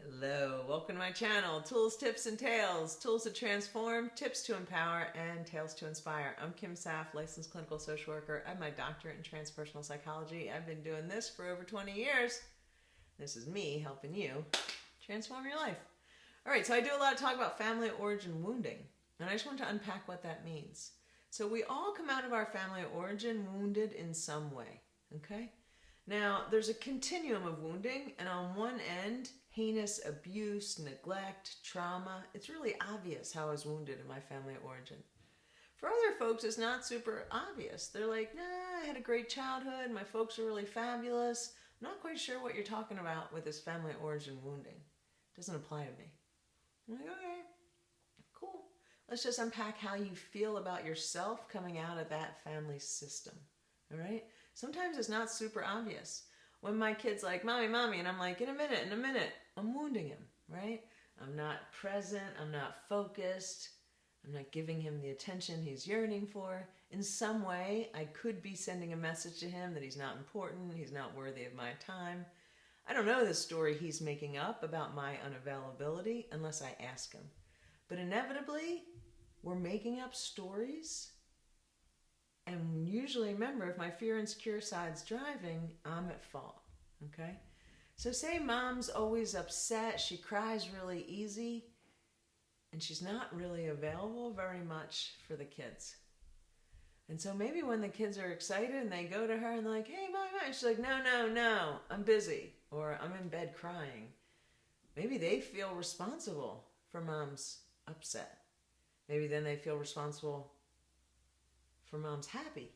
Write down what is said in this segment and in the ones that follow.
Hello, welcome to my channel. Tools, tips, and tales. Tools to transform, tips to empower, and tales to inspire. I'm Kim Saff, licensed clinical social worker. I have my doctorate in transpersonal psychology. I've been doing this for over 20 years. This is me helping you transform your life. All right, so I do a lot of talk about family of origin wounding, and I just want to unpack what that means. So we all come out of our family of origin wounded in some way, okay? Now, there's a continuum of wounding, and on one end, heinous abuse, neglect, trauma. It's really obvious how I was wounded in my family of origin. For other folks, it's not super obvious. They're like, nah, I had a great childhood. My folks are really fabulous. I'm not quite sure what you're talking about with this family of origin wounding. It doesn't apply to me. I'm like, okay, cool. Let's just unpack how you feel about yourself coming out of that family system, all right? Sometimes it's not super obvious. When my kid's like, mommy, mommy, and I'm like, in a minute, I'm wounding him, right? I'm not present, I'm not focused, I'm not giving him the attention he's yearning for. In some way, I could be sending a message to him that he's not important, he's not worthy of my time. I don't know the story he's making up about my unavailability unless I ask him. But inevitably, we're making up stories. And usually, remember, if my fear insecure side's driving, I'm at fault, okay? So say mom's always upset, she cries really easy, and she's not really available very much for the kids. And so maybe when the kids are excited and they go to her and they're like, hey, mommy, she's like, no, I'm busy, or I'm in bed crying. Maybe they feel responsible for mom's upset. Maybe then they feel responsible for mom's happy,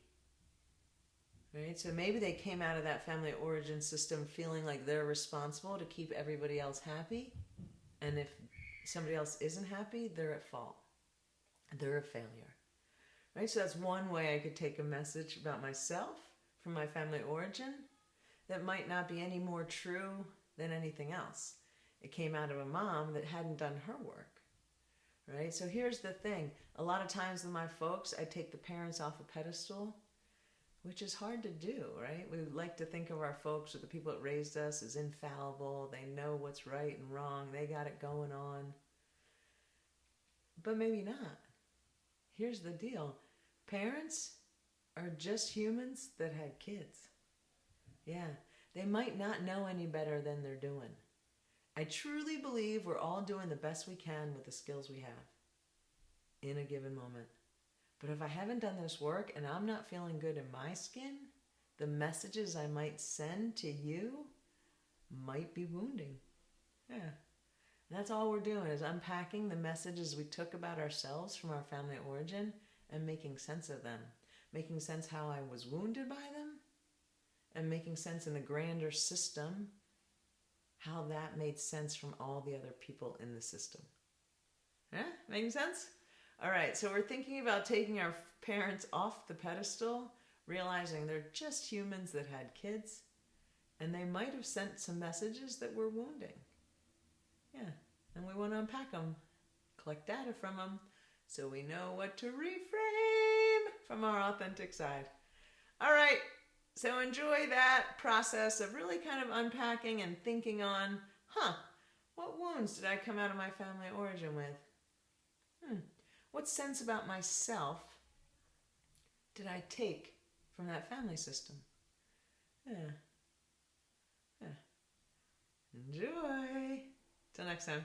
right? So maybe they came out of that family origin system feeling like they're responsible to keep everybody else happy, and if somebody else isn't happy, they're at fault. They're a failure, right? So that's one way I could take a message about myself from my family origin that might not be any more true than anything else. It came out of a mom that hadn't done her work. Right? So here's the thing. A lot of times with my folks, I take the parents off a pedestal, which is hard to do, right? We like to think of our folks or the people that raised us as infallible. They know what's right and wrong. They got it going on. But maybe not. Here's the deal. Parents are just humans that had kids. Yeah. They might not know any better than they're doing. I truly believe we're all doing the best we can with the skills we have in a given moment. But if I haven't done this work and I'm not feeling good in my skin, the messages I might send to you might be wounding. Yeah. And that's all we're doing is unpacking the messages we took about ourselves from our family of origin and making sense of them. Making sense how I was wounded by them and making sense in the grander system how that made sense from all the other people in the system. Yeah, making sense? All right, so we're thinking about taking our parents off the pedestal, realizing they're just humans that had kids, and they might have sent some messages that were wounding. Yeah, and we want to unpack them, collect data from them, so we know what to reframe from our authentic side. All right. So enjoy that process of really kind of unpacking and thinking on, what wounds did I come out of my family of origin with? What sense about myself did I take from that family system? Yeah. Enjoy. Till next time.